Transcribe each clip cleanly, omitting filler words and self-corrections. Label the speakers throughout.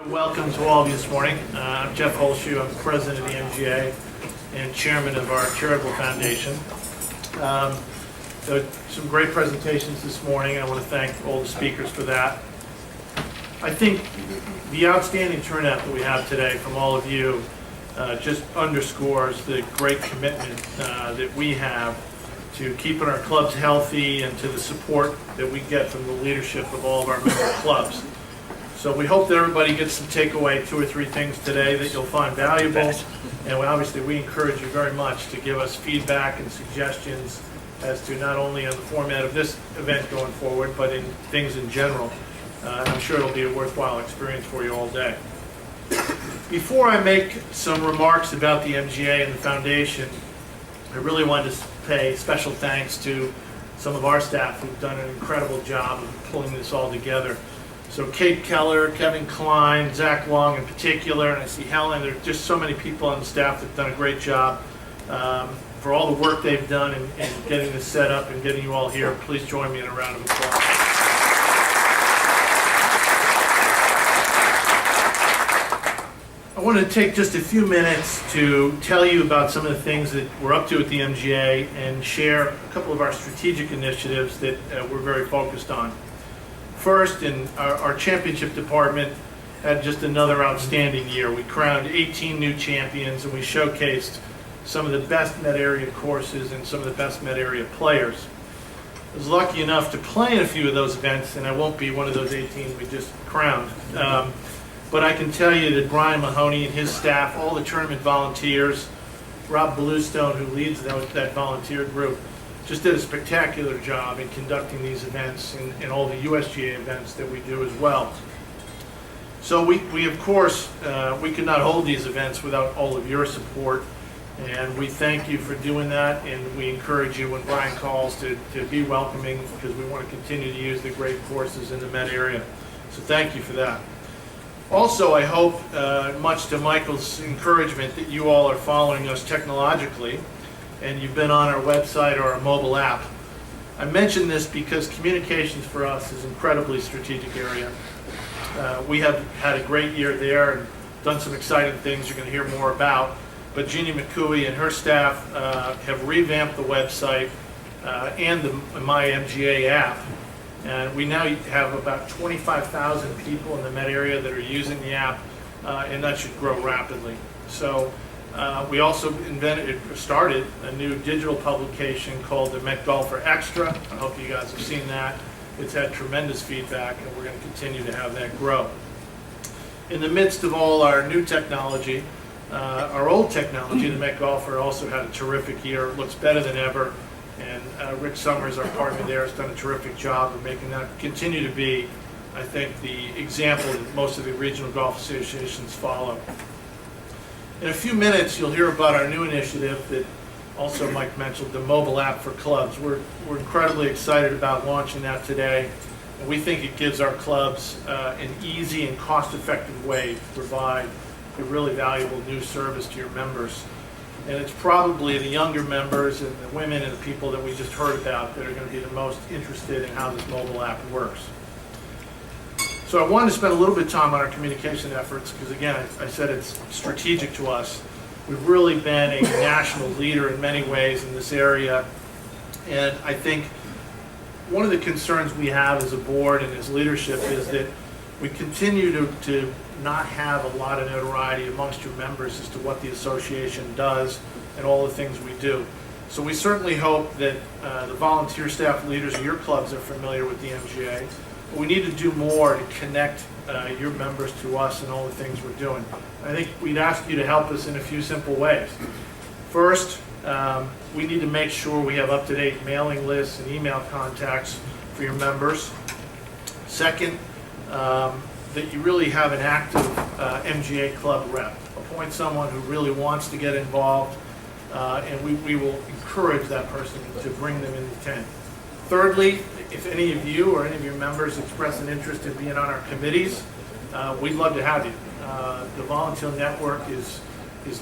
Speaker 1: Welcome to all of you this morning. I'm Jeff Holzschub. I'm president of the MGA and chairman of our charitable foundation. So some great presentations this morning. I want to thank all the speakers for that. I think the outstanding turnout that we have today from all of you just underscores the great commitment that we have to keeping our clubs healthy and to the support that we get from the leadership of all of our member clubs. So we hope that everybody gets to take away 2 or 3 things today that you'll find valuable. And we encourage you very much to give us feedback and suggestions as to not only on the format of this event going forward, but in things in general. I'm sure it'll be a worthwhile experience for you all day. Before I make some remarks about the MGA and the foundation, I really wanted to pay special thanks to some of our staff who've done an incredible job of pulling this all together. So Kate Keller, Kevin Klein, Zach Long in particular, and I see Helen. There are just so many people on the staff that have done a great job for all the work they've done in getting this set up and getting you all here. Please join me in a round of applause. I want to take just a few minutes to tell you about some of the things that we're up to at the MGA and share a couple of our strategic initiatives that we're very focused on. First, in our championship department had just another outstanding year. We crowned 18 new champions and we showcased some of the best Met area courses and some of the best Met area players. I was lucky enough to play in a few of those events, and I won't be one of those 18 we just crowned. But I can tell you that Brian Mahoney and his staff, all the tournament volunteers, Rob Bluestone, who leads that volunteer group, just did a spectacular job in conducting these events and all the USGA events that we do as well. So we of course, we could not hold these events without all of your support, and we thank you for doing that, and we encourage you when Brian calls to be welcoming, because we want to continue to use the great courses in the Met area. So thank you for that. Also, I hope, much to Michael's encouragement, that you all are following us technologically and you've been on our website or our mobile app. I mention this because communications for us is an incredibly strategic area. We have had a great year there and done some exciting things you're going to hear more about. But Jeannie McCooey and her staff have revamped the website and the MyMGA app. And we now have about 25,000 people in the Met area that are using the app, and that should grow rapidly. So we also started a new digital publication called the Met Golfer Extra. I hope you guys have seen that. It's had tremendous feedback, and we're going to continue to have that grow. In the midst of all our new technology, our old technology, the Met Golfer also had a terrific year. It looks better than ever. And Rick Summers, our partner there, has done a terrific job of making that continue to be, I think, the example that most of the regional golf associations follow. In a few minutes, you'll hear about our new initiative that also Mike mentioned, the mobile app for clubs. We're incredibly excited about launching that today. And we think it gives our clubs an easy and cost-effective way to provide a really valuable new service to your members. And it's probably the younger members and the women and the people that we just heard about that are going to be the most interested in how this mobile app works. So I wanted to spend a little bit of time on our communication efforts because, again, I said it's strategic to us. We've really been a national leader in many ways in this area. And I think one of the concerns we have as a board and as leadership is that we continue to not have a lot of notoriety amongst your members as to what the association does and all the things we do. So we certainly hope that the volunteer staff leaders of your clubs are familiar with the MGA. But we need to do more to connect your members to us and all the things we're doing. I think we'd ask you to help us in a few simple ways. First, we need to make sure we have up-to-date mailing lists and email contacts for your members. Second, that you really have an active MGA club rep. Appoint someone who really wants to get involved, and we will encourage that person to bring them in the tent. Thirdly, if any of you or any of your members express an interest in being on our committees, we'd love to have you. The volunteer network is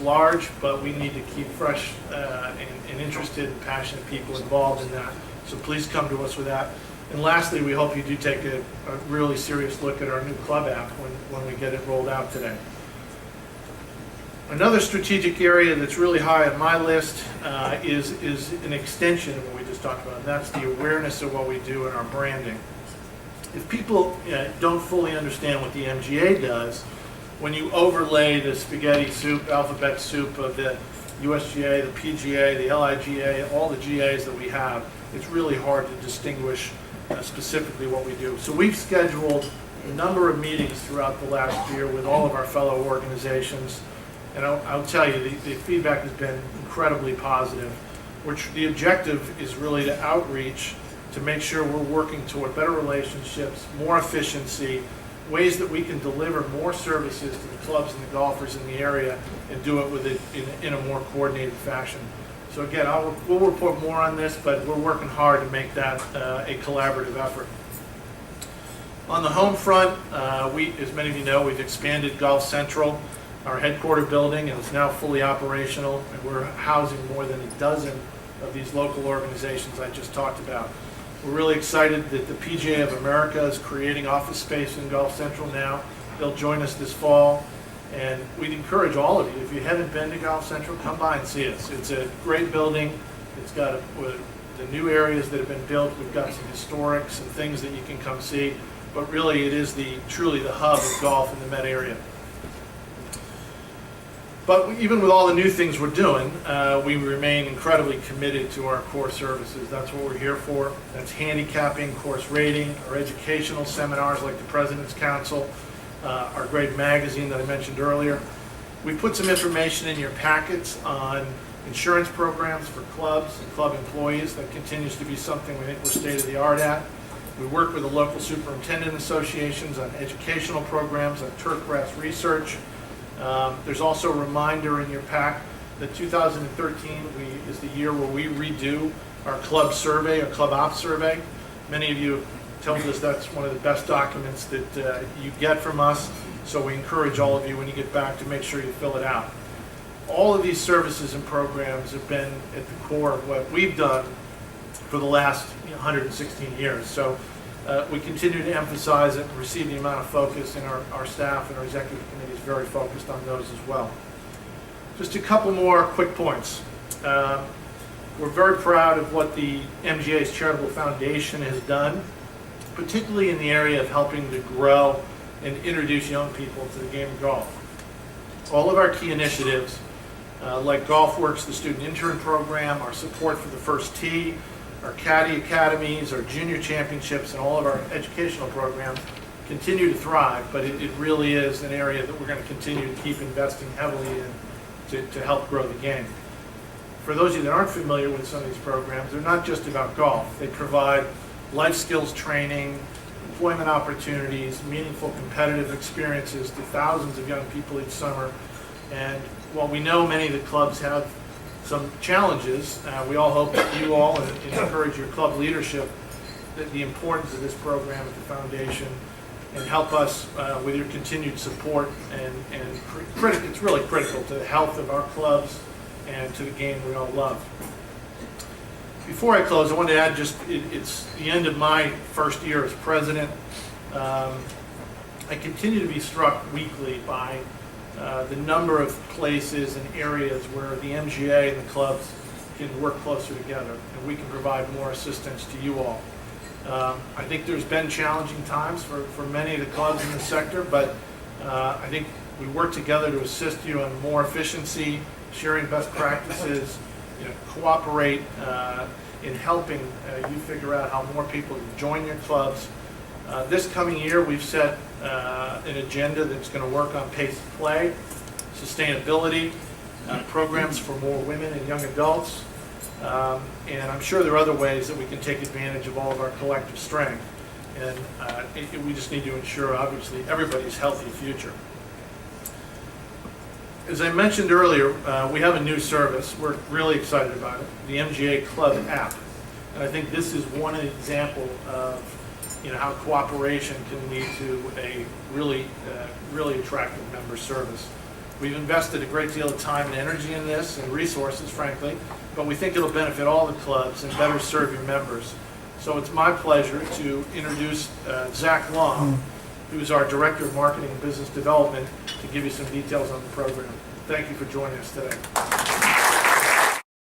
Speaker 1: large, but we need to keep fresh and interested and passionate people involved in that. So please come to us with that. And lastly, we hope you do take a really serious look at our new club app when we get it rolled out today. Another strategic area that's really high on my list is an extension of what we just talked about, and that's the awareness of what we do in our branding. If people don't fully understand what the MGA does, when you overlay the spaghetti soup, alphabet soup of the USGA, the PGA, the LIGA, all the GAs that we have, it's really hard to distinguish specifically what we do. So we've scheduled a number of meetings throughout the last year with all of our fellow organizations. And I'll tell you, the feedback has been incredibly positive, which the objective is really to outreach, to make sure we're working toward better relationships, more efficiency, ways that we can deliver more services to the clubs and the golfers in the area and do it in a more coordinated fashion. So again, we'll report more on this, but we're working hard to make that a collaborative effort. On the home front, as many of you know, we've expanded Golf Central, our headquarter building, and it's now fully operational, and we're housing more than a dozen of these local organizations I just talked about. We're really excited that the PGA of America is creating office space in Golf Central now. They'll join us this fall, and we'd encourage all of you, if you haven't been to Golf Central, come by and see us. It's a great building. It's got the new areas that have been built. We've got some historics and things that you can come see, but really it is truly the hub of golf in the Met area. But even with all the new things we're doing, we remain incredibly committed to our core services. That's what we're here for. That's handicapping, course rating, our educational seminars like the President's Council, our great magazine that I mentioned earlier. We put some information in your packets on insurance programs for clubs and club employees. That continues to be something we think we're state-of-the-art at. We work with the local superintendent associations on educational programs, on turfgrass research. There's also a reminder in your pack that 2013 is the year where we redo our club survey, our club ops survey. Many of you have told us that's one of the best documents that you get from us, so we encourage all of you when you get back to make sure you fill it out. All of these services and programs have been at the core of what we've done for the last 116 years. So we continue to emphasize it and receive the amount of focus, and our staff and our executive committee is very focused on those as well. Just a couple more quick points. We're very proud of what the MGA's Charitable Foundation has done, particularly in the area of helping to grow and introduce young people to the game of golf. All of our key initiatives, like GolfWorks, the student intern program, our support for the First Tee, our caddy academies, our junior championships, and all of our educational programs continue to thrive, but it really is an area that we're going to continue to keep investing heavily in to help grow the game. For those of you that aren't familiar with some of these programs, they're not just about golf. They provide life skills training, employment opportunities, meaningful competitive experiences to thousands of young people each summer. And while we know many of the clubs have some challenges, we all hope that you all and encourage your club leadership that the importance of this program at the foundation, and help us with your continued support. And it's really critical to the health of our clubs and to the game we all love. Before I close, I want to add it's the end of my first year as president. I continue to be struck weekly by the number of places and areas where the MGA and the clubs can work closer together, and we can provide more assistance to you all. I think there's been challenging times for many of the clubs in the sector, but I think we work together to assist you on more efficiency, sharing best practices, cooperate in helping you figure out how more people can join your clubs. This coming year, we've set an agenda that's going to work on pace of play, sustainability, programs for more women and young adults, and I'm sure there are other ways that we can take advantage of all of our collective strength. And we just need to ensure, obviously, everybody's healthy future. As I mentioned earlier, we have a new service. We're really excited about it, the MGA Club app. And I think this is one example of how cooperation can lead to a really attractive member service. We've invested a great deal of time and energy in this, and resources, frankly, but we think it'll benefit all the clubs and better serve your members. So it's my pleasure to introduce Zach Long, who's our Director of Marketing and Business Development, to give you some details on the program. Thank you for joining us today.